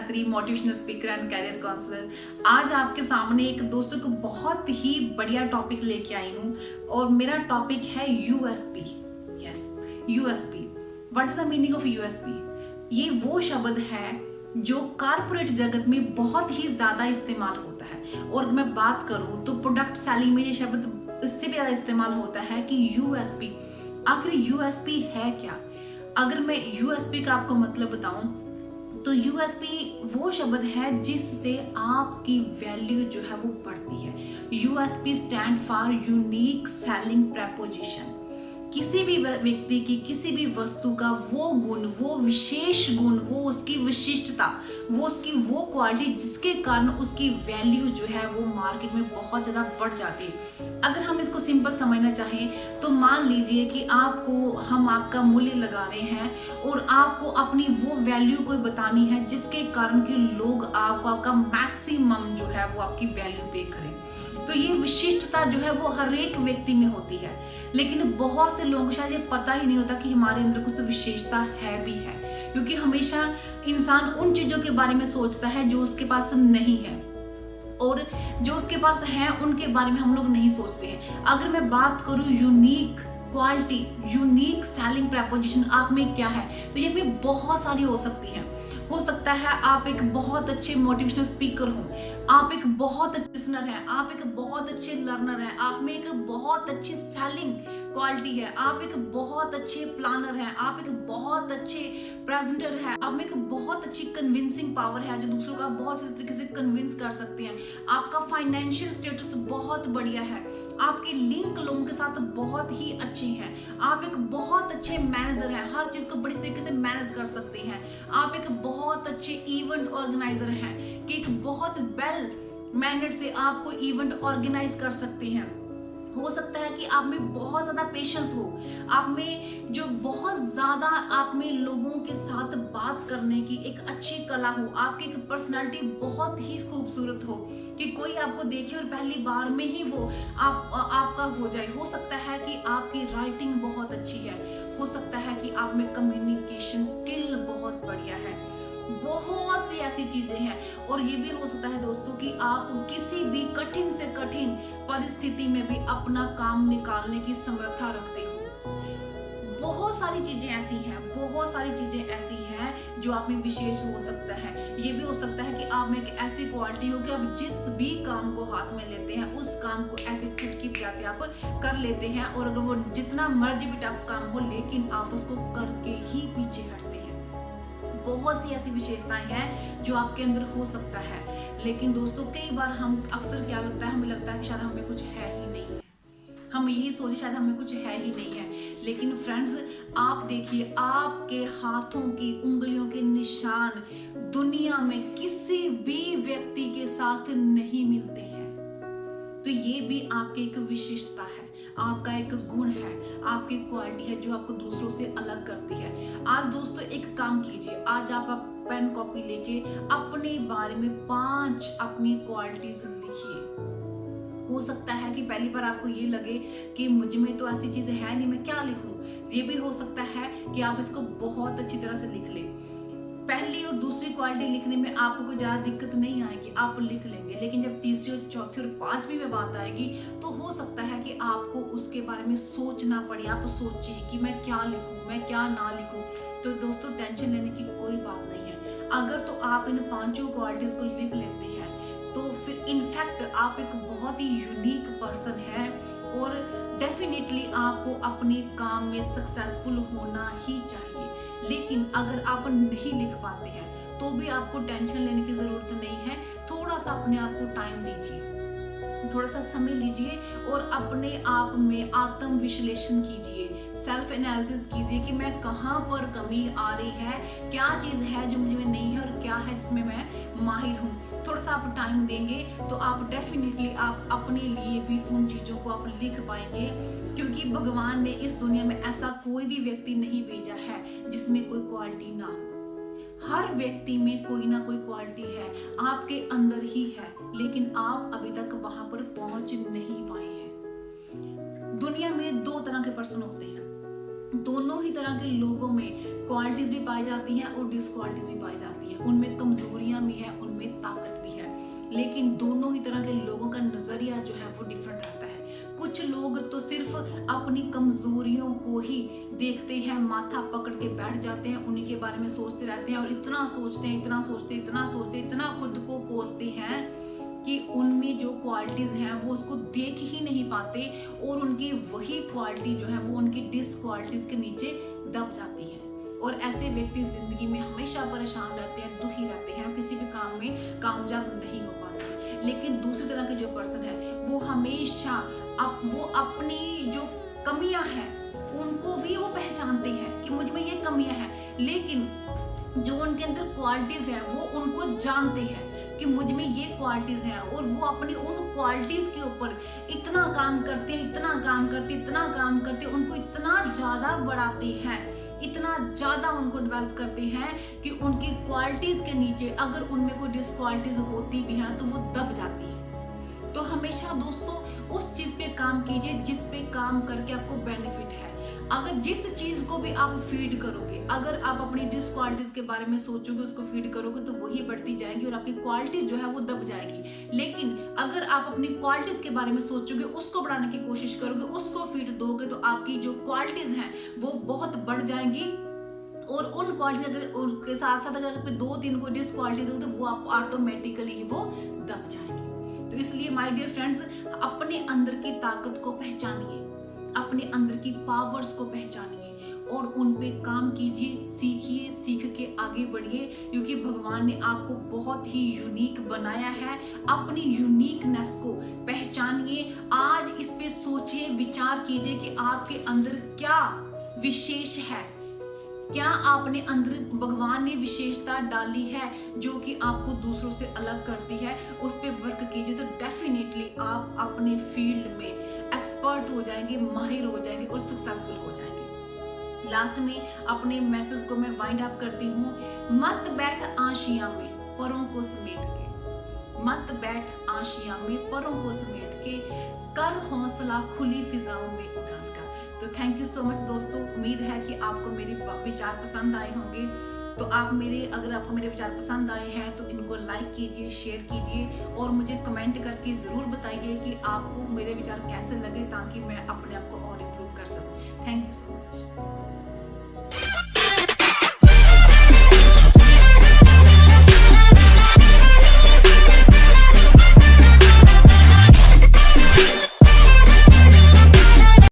Khatri, motivational speaker and career counsellor. आज आपके सामने एक दोस्तों को बहुत ही बढ़िया टॉपिक लेके आई हूँ और मेरा टॉपिक है USP. Yes, USP. What is the meaning of USP? ये वो शब्द है जो कारपोरेट जगत में बहुत ही ज्यादा इस्तेमाल होता है। और मैं बात करूँ तो प्रोडक्ट सेलिंग में ये शब्द इससे भी ज्यादा इस्तेमाल होता है कि यूएसपी। आखिर यूएसपी है क्या? अगर मैं यूएसपी का आपको मतलब बताऊं तो यूएसपी वो शब्द है जिससे आपकी वैल्यू जो है वो बढ़ती है। USP stand for unique selling preposition. किसी भी व्यक्ति की किसी भी वस्तु का वो गुण, वो विशेष गुण, वो उसकी विशिष्टता, वो उसकी वो क्वालिटी जिसके कारण उसकी वैल्यू जो है वो मार्केट में बहुत ज़्यादा बढ़ जाती है। अगर हम इसको सिंपल समझना चाहें तो मान लीजिए कि हम आपका मूल्य लगा रहे हैं और आपको अपनी वो वैल्यू को बतानी है जिसके कारण कि लोग आपका मैक्सिमम जो है वो आपकी वैल्यू पे करें। तो ये विशिष्टता जो है वो हर एक व्यक्ति में होती है, लेकिन बहुत से लोगों को शायद ये पता ही नहीं होता कि हमारे अंदर कुछ विशेषता है भी है, क्योंकि हमेशा इंसान उन चीजों के बारे में सोचता है जो उसके पास नहीं है और जो उसके पास है उनके बारे में हम लोग नहीं सोचते हैं। अगर मैं बात करूं unique quality, unique selling preposition आप में क्या है, तो ये भी बहुत सारी हो सकती है। हो सकता है आप एक बहुत अच्छे मोटिवेशनल स्पीकर हो, आप एक बहुत अच्छे लिसनर हैं, आप एक बहुत अच्छे लर्नर हैं, आप में एक बहुत अच्छी सेलिंग क्वालिटी है, आप एक बहुत अच्छे प्लानर हैं, आप एक बहुत अच्छे प्रेजेंटर हैं, आप में एक बहुत अच्छी कन्विंसिंग पावर है जो दूसरों का बहुत सी तरीके से कन्विंस कर सकते हैं, आपका फाइनेंशियल स्टेटस बहुत बढ़िया है, आपके लिंक लोगों के साथ बहुत ही अच्छे हैं, आप एक बहुत अच्छे मैनेजर हैं, हर चीज को बड़ी तरीके से मैनेज कर सकते हैं, आप एक बहुत अच्छे इवेंट ऑर्गेनाइजर हैं कि एक बहुत वेल मैनेज से आपको इवेंट ऑर्गेनाइज कर सकते हैं। हो सकता है कि आप में बहुत ज्यादा पेशेंस हो, आप में जो बहुत ज्यादा आप में लोगों के साथ बात करने की एक अच्छी कला हो, आपकी एक पर्सनालिटी बहुत ही खूबसूरत हो कि कोई आपको देखे और पहली बार में ही वो आपका हो जाए। हो सकता है कि आपकी राइटिंग बहुत अच्छी है, हो सकता है कि आप में कम्युनिकेशन स्किल बहुत बढ़िया है, बहुत सी ऐसी चीजें हैं। और ये भी हो सकता है दोस्तों कि आप किसी भी कठिन से कठिन परिस्थिति में भी अपना काम निकालने की समर्था रखते हो। बहुत सारी चीजें ऐसी हैं, बहुत सारी चीजें ऐसी हैं जो आप में विशेष हो सकता है। ये भी हो सकता है कि आप में एक ऐसी क्वालिटी हो कि आप जिस भी काम को हाथ में लेते हैं उस काम को ऐसे चुटकी बजाते आप कर लेते हैं, और अगर वो जितना मर्जी भी टफ काम हो लेकिन आप उसको करके ही पीछे हटते हैं। बहुत सी ऐसी विशेषताएं हैं जो आपके अंदर हो सकता है। लेकिन दोस्तों कई बार हम अक्सर क्या लगता है, हमें लगता है कि शायद हमें कुछ है ही नहीं है, हम यही सोचे शायद हमें कुछ है ही नहीं है। लेकिन फ्रेंड्स आप देखिए, आपके हाथों की उंगलियों के निशान दुनिया में किसी भी व्यक्ति के साथ नहीं मिलते हैं। तो ये भी आपकी एक विशिष्टता है, आपका एक गुण है, आपकी क्वालिटी है जो आपको दूसरों से अलग करती है। आज दोस्तों एक काम कीजिए, आज आप पेन कॉपी लेके अपने बारे में 5 अपनी क्वालिटीज लिखिए। हो सकता है कि पहली बार आपको ये लगे कि मुझ में तो ऐसी चीजें हैं नहीं, मैं क्या लिखूं। ये भी हो सकता है कि आप इसको बहुत अच्छी तरह से लिख लें। पहली और दूसरी क्वालिटी लिखने में आपको कोई ज्यादा दिक्कत नहीं आएगी, आप लिख लेंगे। लेकिन जब तीसरी और चौथी और पांचवी में बात आएगी तो हो सकता है कि आपको उसके बारे में सोचना पड़े। आप सोचिए कि मैं क्या लिखूं, मैं क्या ना लिखूं। तो दोस्तों टेंशन लेने की कोई बात नहीं है। अगर तो आप इन 5 क्वालिटीज को लिख लेते हैं तो फिर इनफैक्ट आप एक बहुत ही यूनिक पर्सन है और डेफिनेटली आपको अपने काम में सक्सेसफुल होना ही चाहिए। लेकिन अगर आप नहीं लिख पाते हैं तो भी आपको टेंशन लेने की जरूरत नहीं है। थोड़ा सा अपने आप को टाइम दीजिए, थोड़ा सा समय लीजिए और अपने आप में आत्म विश्लेषण कीजिए, सेल्फ एनालिसिस कीजिए कि मैं कहाँ पर कमी आ रही है, क्या चीज है जो मुझे में नहीं है और क्या है जिसमें मैं माहिर हूँ। थोड़ा सा आप टाइम देंगे तो आप डेफिनेटली आप अपने लिए भी उन चीजों को आप लिख पाएंगे, क्योंकि भगवान ने इस दुनिया में ऐसा कोई भी व्यक्ति नहीं भेजा है जिसमें कोई क्वालिटी ना हो। हर व्यक्ति में कोई ना कोई क्वालिटी है, आपके अंदर ही है, लेकिन आप अभी तक वहां पर पहुंच नहीं पाए हैं। दुनिया में 2 तरह के पर्सन होते हैं, दोनों ही तरह के लोगों में क्वालिटीज भी पाई जाती हैं और डिसक्वालिटीज भी पाई जाती हैं। उनमें कमजोरियां भी हैं, उनमें ताकत भी है, लेकिन दोनों ही तरह के लोगों का नजरिया जो है वो डिफरेंट रहता है। कुछ लोग तो सिर्फ अपनी कमजोरियों को ही देखते हैं, माथा पकड़ के बैठ जाते हैं, उन्हीं के बारे में सोचते रहते हैं और इतना सोचते हैं, इतना सोचते हैं, इतना सोचते हैं, इतना खुद को कोसते हैं कि उनमें जो क्वालिटीज हैं वो उसको देख ही नहीं पाते और उनकी वही क्वालिटी जो है वो उनकी डिसक्वालिटीज के नीचे दब जाती है। और ऐसे व्यक्ति जिंदगी में हमेशा परेशान रहते हैं, दुखी रहते हैं, किसी भी काम में कामयाब नहीं हो पाते। लेकिन दूसरी तरह के जो पर्सन है वो हमेशा वो अपनी जो कमियां हैं उनको भी वो पहचानते हैं कि मुझ में ये कमियां हैं, लेकिन जो उनके अंदर क्वालिटीज हैं वो उनको जानते हैं कि मुझ में ये क्वालिटीज हैं, और वो अपनी उन क्वालिटीज के ऊपर इतना काम करते हैं, इतना काम करते, इतना काम करते, उनको इतना ज्यादा बढ़ाते हैं, इतना ज्यादा उनको डेवलप करते हैं कि उनकी क्वालिटीज के नीचे अगर उनमें कोई डिसक्वालिटीज होती भी हैं तो वो दब जाती है। तो हमेशा दोस्तों उस चीज पे काम कीजिए जिस पे काम करके आपको बेनिफिट है। अगर जिस चीज को भी आप फीड करोगे, अगर आप अपनी डिसक्वालिटीज के बारे में सोचोगे, उसको फीड करोगे, तो वही बढ़ती जाएगी और आपकी क्वालिटीज जो है वो दब जाएगी। लेकिन अगर आप अपनी क्वालिटीज के बारे में सोचोगे, उसको बढ़ाने की कोशिश करोगे, उसको फीड दोगे, तो आपकी जो क्वालिटीज हैं वो बहुत बढ़ जाएंगी। और उन क्वालिटीज के साथ साथ अगर 2-3 कोई डिसक्वालिटीज हो तो वो आप ऑटोमेटिकली ही वो दब जाएंगे। तो इसलिए माय डियर फ्रेंड्स, अपने अंदर की ताकत को पहचानिए, अपने अंदर की पावर्स को पहचानिए और उन पे काम कीजिए, सीखिए, सीख के आगे बढ़िए, क्योंकि भगवान ने आपको बहुत ही यूनिक बनाया है। अपनी यूनिकनेस को पहचानिए, आज इस पे सोचिए, विचार कीजिए कि आपके अंदर क्या विशेष है, क्या आपने अंदर भगवान ने विशेषता डाली है जो कि आपको दूसरों से अलग करती है। उस पर वर्क कीजिए तो डेफिनेटली आप अपने फील्ड में एक्सपर्ट हो जाएंगे, माहिर हो जाएंगे और सक्सेसफुल हो जाएंगे। लास्ट में अपने मैसेज को मैं वाइंड अप करती हूँ। मत बैठ आशिया में परों को समेट के, मत बैठ आशिया में परों को समेट के, कर हौसला खुली फिजाओं में उड़ान का। तो थैंक यू सो मच दोस्तों, उम्मीद है कि आपको मेरे विचार पसंद आए होंगे। तो अगर आपको मेरे विचार पसंद आए हैं तो इनको लाइक कीजिए, शेयर कीजिए और मुझे कमेंट करके ज़रूर बताइए कि आपको मेरे विचार कैसे लगे, ताकि मैं अपने आप को और इम्प्रूव कर सकूं। Thank you so much.